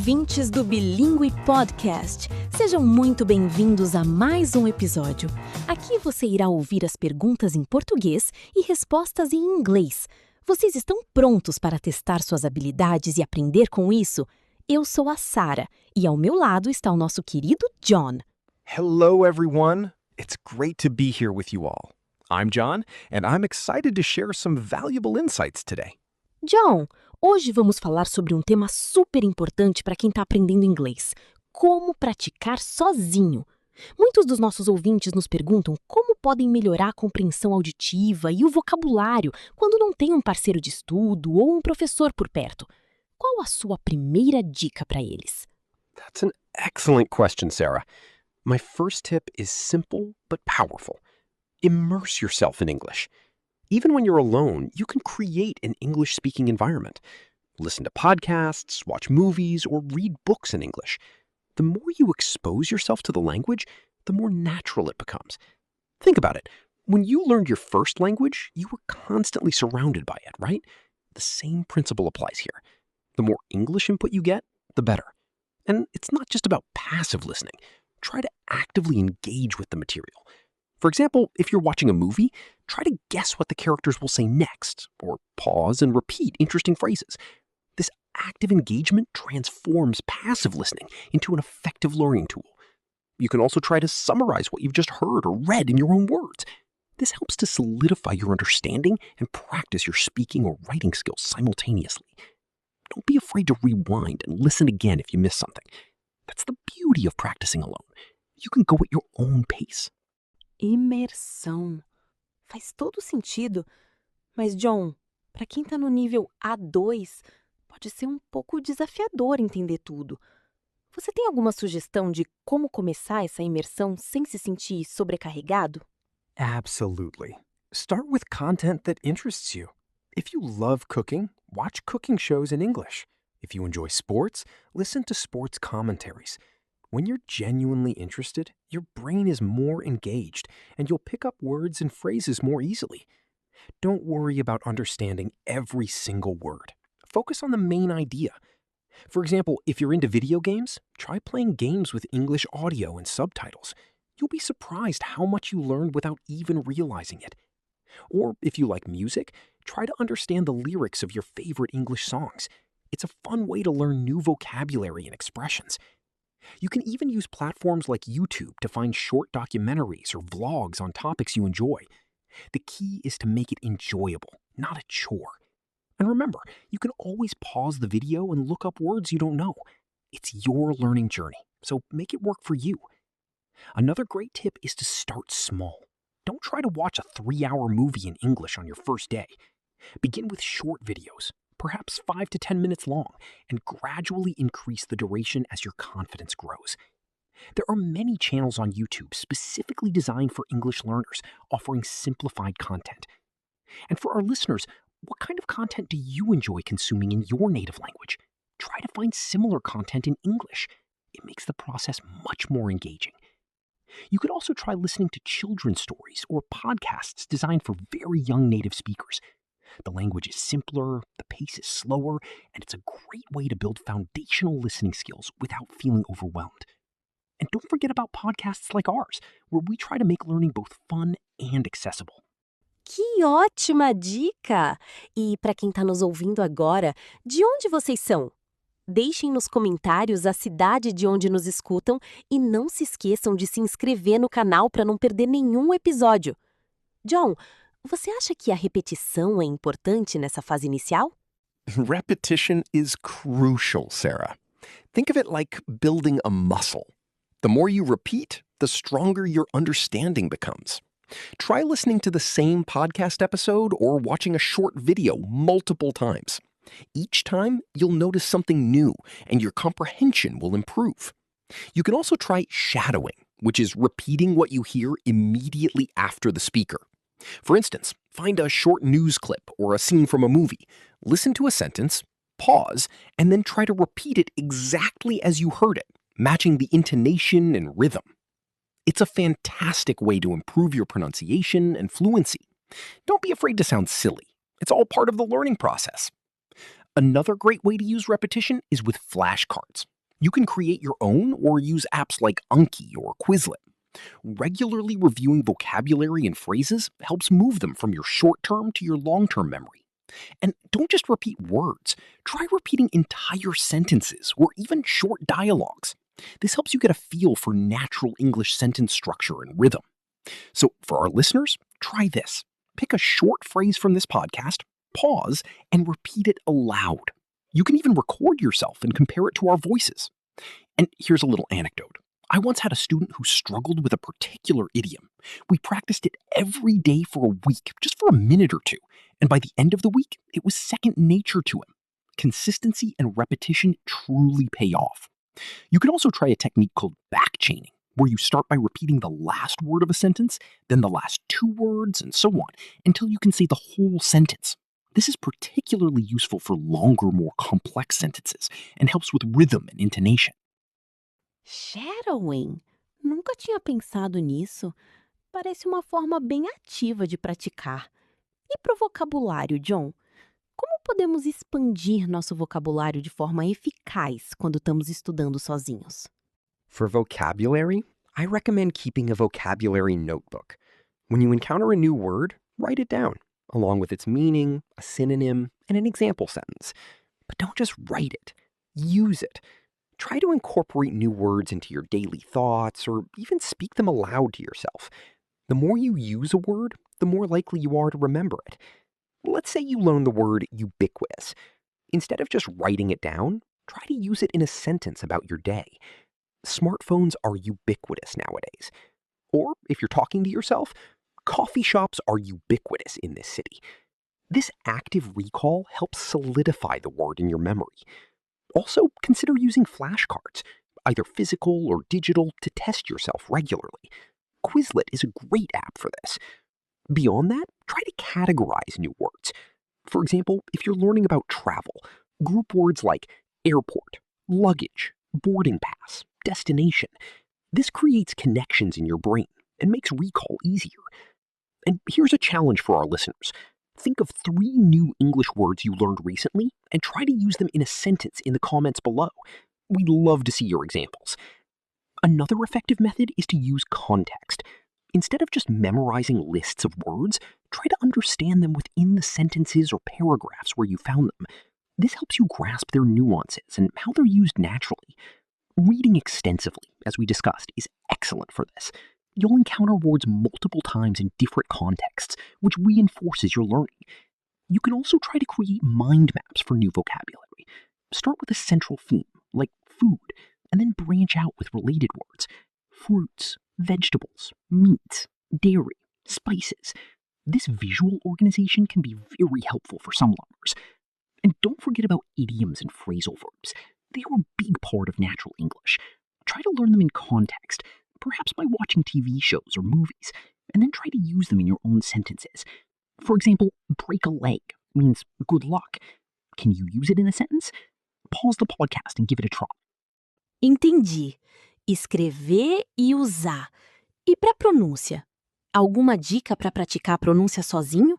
ouvintes do Bilíngue Podcast. Sejam muito bem-vindos a mais um episódio. Aqui você irá ouvir as perguntas em português e respostas em inglês. Vocês estão prontos para testar suas habilidades e aprender com isso? Eu sou a Sarah e ao meu lado está o nosso querido John. Hello, everyone. It's great to be here with you all. I'm John, and I'm excited to share some valuable insights today. John, hoje vamos falar sobre um tema super importante para quem está aprendendo inglês: como praticar sozinho. Muitos dos nossos ouvintes nos perguntam como podem melhorar a compreensão auditiva e o vocabulário quando não tem um parceiro de estudo ou um professor por perto. Qual a sua primeira dica para eles? That's an excellent question, Sarah. My first tip is simple but powerful. Immerse yourself in English. Even when you're alone, you can create an English-speaking environment. Listen to podcasts, watch movies, or read books in English. The more you expose yourself to the language, the more natural it becomes. Think about it. When you learned your first language, you were constantly surrounded by it, right? The same principle applies here. The more English input you get, the better. And it's not just about passive listening. Try to actively engage with the material. For example, if you're watching a movie, try to guess what the characters will say next, or pause and repeat interesting phrases. This active engagement transforms passive listening into an effective learning tool. You can also try to summarize what you've just heard or read in your own words. This helps to solidify your understanding and practice your speaking or writing skills simultaneously. Don't be afraid to rewind and listen again if you miss something. That's the beauty of practicing alone. You can go at your own pace. Imersão. Faz todo sentido. Mas, John, para quem está no nível A2, pode ser um pouco desafiador entender tudo. Você tem alguma sugestão de como começar essa imersão sem se sentir sobrecarregado? Absolutely. Start with content that interests you. If you love cooking, watch cooking shows in English. If you enjoy sports, listen to sports commentaries. When you're genuinely interested, your brain is more engaged, and you'll pick up words and phrases more easily. Don't worry about understanding every single word. Focus on the main idea. For example, if you're into video games, try playing games with English audio and subtitles. You'll be surprised how much you learned without even realizing it. Or if you like music, try to understand the lyrics of your favorite English songs. It's a fun way to learn new vocabulary and expressions. You can even use platforms like YouTube to find short documentaries or vlogs on topics you enjoy. The key is to make it enjoyable, not a chore. And remember, you can always pause the video and look up words you don't know. It's your learning journey, so make it work for you. Another great tip is to start small. Don't try to watch a 3-hour movie in English on your first day. Begin with short videos, perhaps 5 to 10 minutes long, and gradually increase the duration as your confidence grows. There are many channels on YouTube specifically designed for English learners, offering simplified content. And for our listeners, what kind of content do you enjoy consuming in your native language? Try to find similar content in English. It makes the process much more engaging. You could also try listening to children's stories or podcasts designed for very young native speakers. The language is simpler, the pace is slower, and it's a great way to build foundational listening skills without feeling overwhelmed. And don't forget about podcasts like ours, where we try to make learning both fun and accessible. Que ótima dica! E para quem está nos ouvindo agora, de onde vocês são? Deixem nos comentários a cidade de onde nos escutam e não se esqueçam de se inscrever no canal para não perder nenhum episódio. John, você acha que a repetição é importante nessa fase inicial? Repetition is crucial, Sarah. Think of it like building a muscle. The more you repeat, the stronger your understanding becomes. Try listening to the same podcast episode or watching a short video multiple times. Each time, you'll notice something new, and your comprehension will improve. You can also try shadowing, which is repeating what you hear immediately after the speaker. For instance, find a short news clip or a scene from a movie, listen to a sentence, pause, and then try to repeat it exactly as you heard it, matching the intonation and rhythm. It's a fantastic way to improve your pronunciation and fluency. Don't be afraid to sound silly. It's all part of the learning process. Another great way to use repetition is with flashcards. You can create your own or use apps like Anki or Quizlet. Regularly reviewing vocabulary and phrases helps move them from your short-term to your long-term memory. And don't just repeat words. Try repeating entire sentences or even short dialogues. This helps you get a feel for natural English sentence structure and rhythm. So, for our listeners, try this. Pick a short phrase from this podcast, pause, and repeat it aloud. You can even record yourself and compare it to our voices. And here's a little anecdote. I once had a student who struggled with a particular idiom. We practiced it every day for a week, just for a minute or two. And by the end of the week, it was second nature to him. Consistency and repetition truly pay off. You can also try a technique called backchaining, where you start by repeating the last word of a sentence, then the last two words, and so on, until you can say the whole sentence. This is particularly useful for longer, more complex sentences, and helps with rhythm and intonation. Shadowing? Nunca tinha pensado nisso. Parece uma forma bem ativa de praticar. E para o vocabulário, John? Como podemos expandir nosso vocabulário de forma eficaz quando estamos estudando sozinhos? For vocabulary, I recommend keeping a vocabulary notebook. When you encounter a new word, write it down, along with its meaning, a synonym, and an example sentence. But don't just write it. Use it. Try to incorporate new words into your daily thoughts or even speak them aloud to yourself. The more you use a word, the more likely you are to remember it. Let's say you learn the word ubiquitous. Instead of just writing it down, try to use it in a sentence about your day. Smartphones are ubiquitous nowadays. Or, if you're talking to yourself, coffee shops are ubiquitous in this city. This active recall helps solidify the word in your memory. Also, consider using flashcards, either physical or digital, to test yourself regularly. Quizlet is a great app for this. Beyond that, try to categorize new words. For example, if you're learning about travel, group words like airport, luggage, boarding pass, destination. This creates connections in your brain and makes recall easier. And here's a challenge for our listeners. Think of 3 new English words you learned recently and try to use them in a sentence in the comments below. We'd love to see your examples. Another effective method is to use context. Instead of just memorizing lists of words, try to understand them within the sentences or paragraphs where you found them. This helps you grasp their nuances and how they're used naturally. Reading extensively, as we discussed, is excellent for this. You'll encounter words multiple times in different contexts, which reinforces your learning. You can also try to create mind maps for new vocabulary. Start with a central theme, like food, and then branch out with related words. Fruits, vegetables, meats, dairy, spices. This visual organization can be very helpful for some learners. And don't forget about idioms and phrasal verbs. They are a big part of natural English. Try to learn them in context, perhaps by watching TV shows or movies, and then try to use them in your own sentences. For example, break a leg means good luck. Can you use it in a sentence? Pause the podcast and give it a try. Entendi. Escrever e usar. E para pronúncia? Alguma dica para praticar a pronúncia sozinho?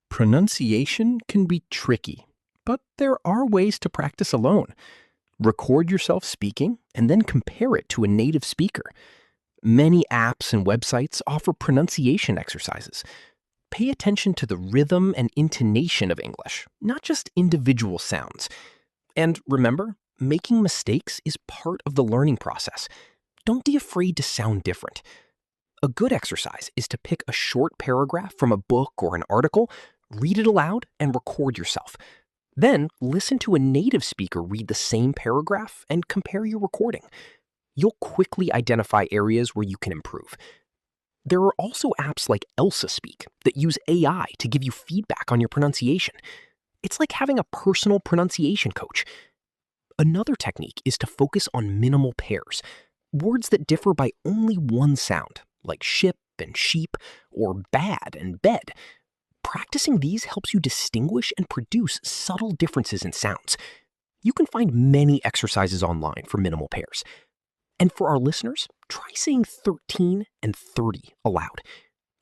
Pronunciation can be tricky, but there are ways to practice alone. Record yourself speaking and then compare it to a native speaker. Many apps and websites offer pronunciation exercises. Pay attention to the rhythm and intonation of English, not just individual sounds. And remember, making mistakes is part of the learning process. Don't be afraid to sound different. A good exercise is to pick a short paragraph from a book or an article, read it aloud, and record yourself. Then listen to a native speaker read the same paragraph and compare your recording. You'll quickly identify areas where you can improve. There are also apps like Elsa Speak that use AI to give you feedback on your pronunciation. It's like having a personal pronunciation coach. Another technique is to focus on minimal pairs, words that differ by only one sound, like ship and sheep, or bad and bed. Practicing these helps you distinguish and produce subtle differences in sounds. You can find many exercises online for minimal pairs. And for our listeners, try saying 13 and 30 aloud.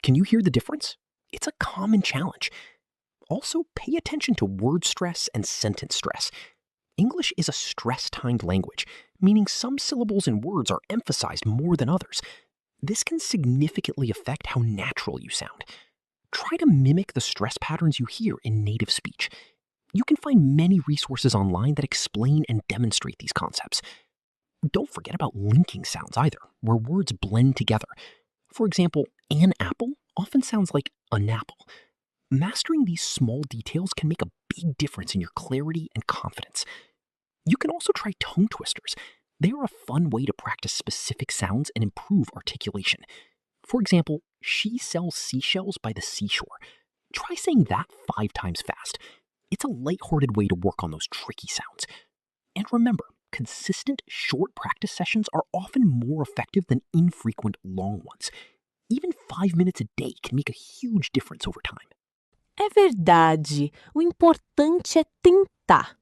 Can you hear the difference? It's a common challenge. Also, pay attention to word stress and sentence stress. English is a stress-timed language, meaning some syllables and words are emphasized more than others. This can significantly affect how natural you sound. Try to mimic the stress patterns you hear in native speech. You can find many resources online that explain and demonstrate these concepts. Don't forget about linking sounds either, where words blend together. For example, an apple often sounds like an apple. Mastering these small details can make a big difference in your clarity and confidence. You can also try tongue twisters. They are a fun way to practice specific sounds and improve articulation. For example, she sells seashells by the seashore. Try saying that 5 times fast. It's a lighthearted way to work on those tricky sounds. And remember, consistent, short practice sessions are often more effective than infrequent, long ones. Even 5 minutes a day can make a huge difference over time. É verdade. O importante é tentar.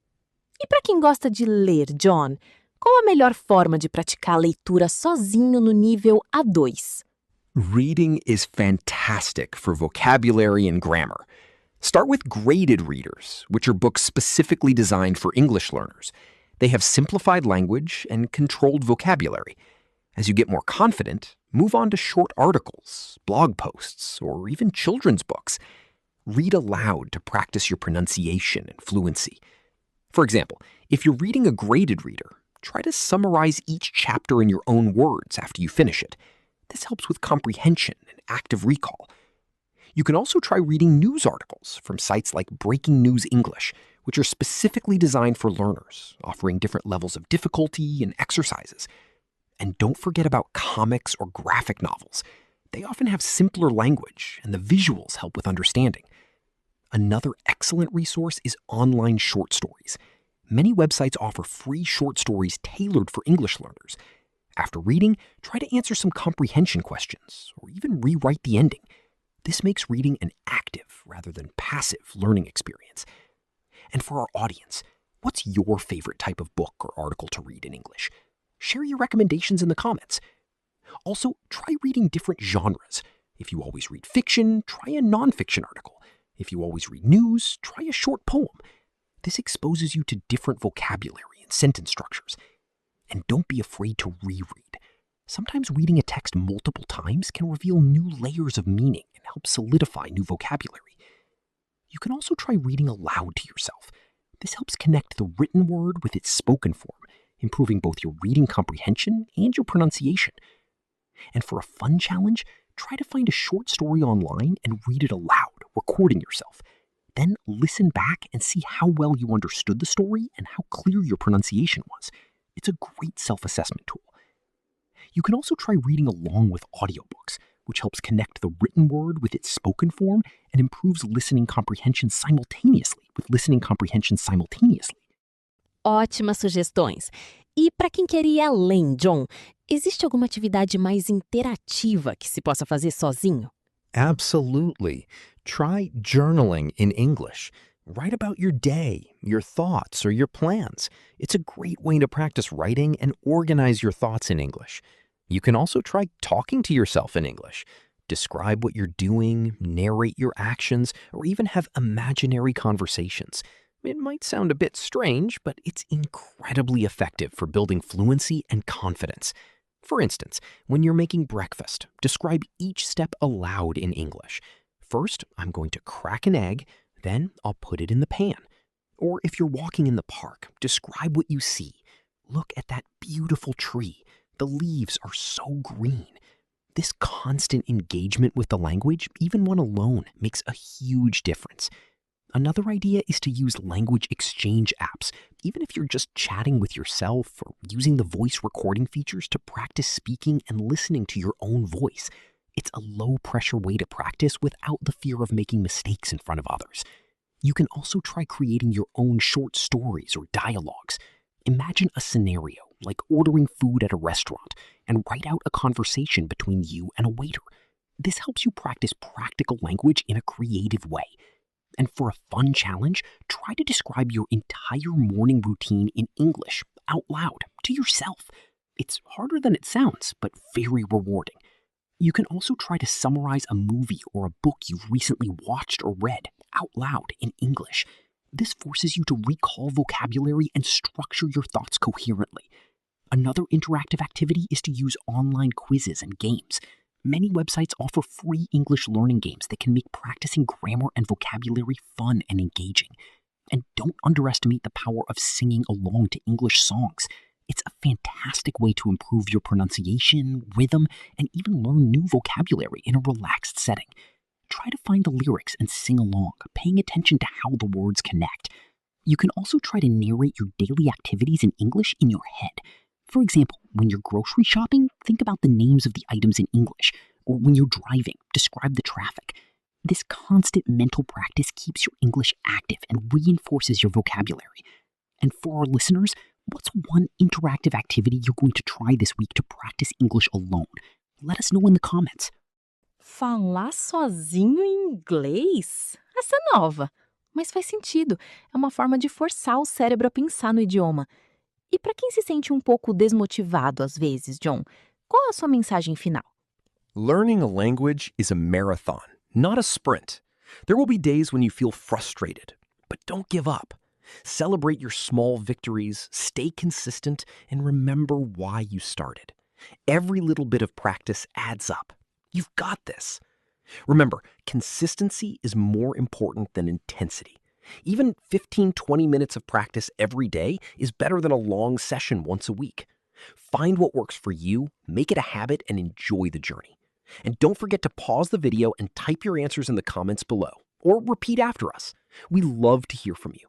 E para quem gosta de ler, John, qual a melhor forma de praticar a leitura sozinho no nível A2? Reading is fantastic for vocabulary and grammar. Start with graded readers, which are books specifically designed for English learners. They have simplified language and controlled vocabulary. As you get more confident, move on to short articles, blog posts, or even children's books. Read aloud to practice your pronunciation and fluency. For example, if you're reading a graded reader, try to summarize each chapter in your own words after you finish it. This helps with comprehension and active recall. You can also try reading news articles from sites like Breaking News English, which are specifically designed for learners, offering different levels of difficulty and exercises. And don't forget about comics or graphic novels. They often have simpler language, and the visuals help with understanding. Another excellent resource is online short stories. Many websites offer free short stories tailored for English learners. After reading, try to answer some comprehension questions, or even rewrite the ending. This makes reading an active rather than passive learning experience. And for our audience, what's your favorite type of book or article to read in English? Share your recommendations in the comments. Also, try reading different genres. If you always read fiction, try a nonfiction article. If you always read news, try a short poem. This exposes you to different vocabulary and sentence structures. And don't be afraid to reread. Sometimes reading a text multiple times can reveal new layers of meaning and help solidify new vocabulary. You can also try reading aloud to yourself. This helps connect the written word with its spoken form, improving both your reading comprehension and your pronunciation. And for a fun challenge, try to find a short story online and read it aloud, recording yourself. Then listen back and see how well you understood the story and how clear your pronunciation was. It's a great self-assessment tool. You can also try reading along with audiobooks, which helps connect the written word with its spoken form and improves listening comprehension simultaneously. Ótimas sugestões. E para quem quer ir além, John, existe alguma atividade mais interativa que se possa fazer sozinho? Absolutely. Try journaling in English. Write about your day, your thoughts, or your plans. It's a great way to practice writing and organize your thoughts in English. You can also try talking to yourself in English. Describe what you're doing, narrate your actions, or even have imaginary conversations. It might sound a bit strange, but it's incredibly effective for building fluency and confidence. For instance, when you're making breakfast, describe each step aloud in English. First, I'm going to crack an egg, then I'll put it in the pan. Or if you're walking in the park, describe what you see. Look at that beautiful tree. The leaves are so green. This constant engagement with the language, even when alone, makes a huge difference. Another idea is to use language exchange apps, even if you're just chatting with yourself or using the voice recording features to practice speaking and listening to your own voice. It's a low-pressure way to practice without the fear of making mistakes in front of others. You can also try creating your own short stories or dialogues. Imagine a scenario like ordering food at a restaurant and write out a conversation between you and a waiter. This helps you practice practical language in a creative way. And for a fun challenge, try to describe your entire morning routine in English out loud to yourself. It's harder than it sounds, but very rewarding. You can also try to summarize a movie or a book you've recently watched or read out loud in English. This forces you to recall vocabulary and structure your thoughts coherently. Another interactive activity is to use online quizzes and games. Many websites offer free English learning games that can make practicing grammar and vocabulary fun and engaging. And don't underestimate the power of singing along to English songs. It's a fantastic way to improve your pronunciation, rhythm, and even learn new vocabulary in a relaxed setting. Try to find the lyrics and sing along, paying attention to how the words connect. You can also try to narrate your daily activities in English in your head. For example, when you're grocery shopping, think about the names of the items in English. Or when you're driving, describe the traffic. This constant mental practice keeps your English active and reinforces your vocabulary. And for our listeners, what's one interactive activity you're going to try this week to practice English alone? Let us know in the comments. Falar sozinho em inglês? Essa é nova, mas faz sentido. É uma forma de forçar o cérebro a pensar no idioma. E para quem se sente um pouco desmotivado às vezes, John, qual é a sua mensagem final? Learning a language is a marathon, not a sprint. There will be days when you feel frustrated, but don't give up. Celebrate your small victories, stay consistent, and remember why you started. Every little bit of practice adds up. You've got this. Remember, consistency is more important than intensity. Even 15-20 minutes of practice every day is better than a long session once a week. Find what works for you, make it a habit, and enjoy the journey. And don't forget to pause the video and type your answers in the comments below, or repeat after us. We love to hear from you.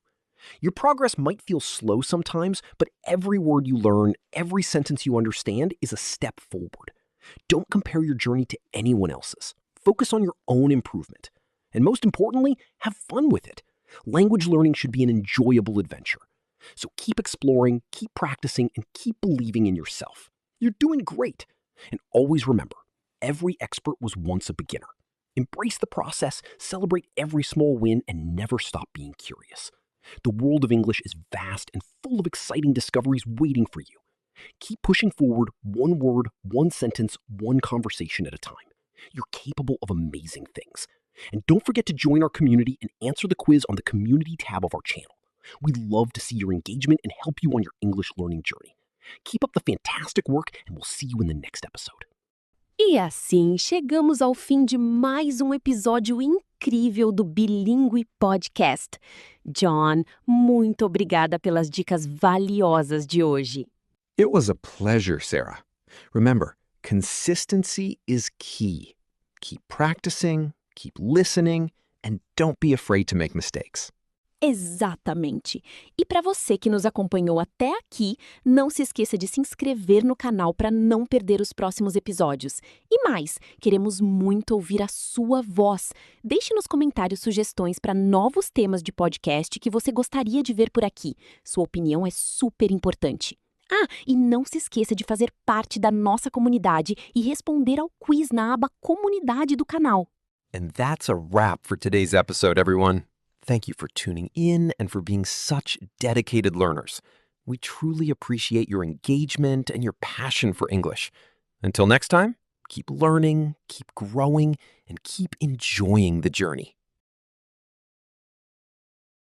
Your progress might feel slow sometimes, but every word you learn, every sentence you understand is a step forward. Don't compare your journey to anyone else's. Focus on your own improvement. And most importantly, have fun with it. Language learning should be an enjoyable adventure. So keep exploring, keep practicing, and keep believing in yourself. You're doing great. And always remember, every expert was once a beginner. Embrace the process, celebrate every small win, and never stop being curious. The world of English is vast and full of exciting discoveries waiting for you. Keep pushing forward, one word, one sentence, one conversation at a time. You're capable of amazing things. And don't forget to join our community and answer the quiz on the community tab of our channel. We'd love to see your engagement and help you on your English learning journey. Keep up the fantastic work, and we'll see you in the next episode. E assim, chegamos ao fim de mais um episódio incrível do Bilingue Podcast. John, muito obrigada pelas dicas valiosas de hoje. It was a pleasure, Sarah. Remember, consistency is key. Keep practicing, keep listening, and don't be afraid to make mistakes. Exatamente. E para você que nos acompanhou até aqui, não se esqueça de se inscrever no canal para não perder os próximos episódios. E mais, queremos muito ouvir a sua voz. Deixe nos comentários sugestões para novos temas de podcast que você gostaria de ver por aqui. Sua opinião é super importante. Ah, e não se esqueça de fazer parte da nossa comunidade e responder ao quiz na aba Comunidade do canal. And that's a wrap for today's episode, everyone. Thank you for tuning in and for being such dedicated learners. We truly appreciate your engagement and your passion for English. Until next time, keep learning, keep growing, and keep enjoying the journey.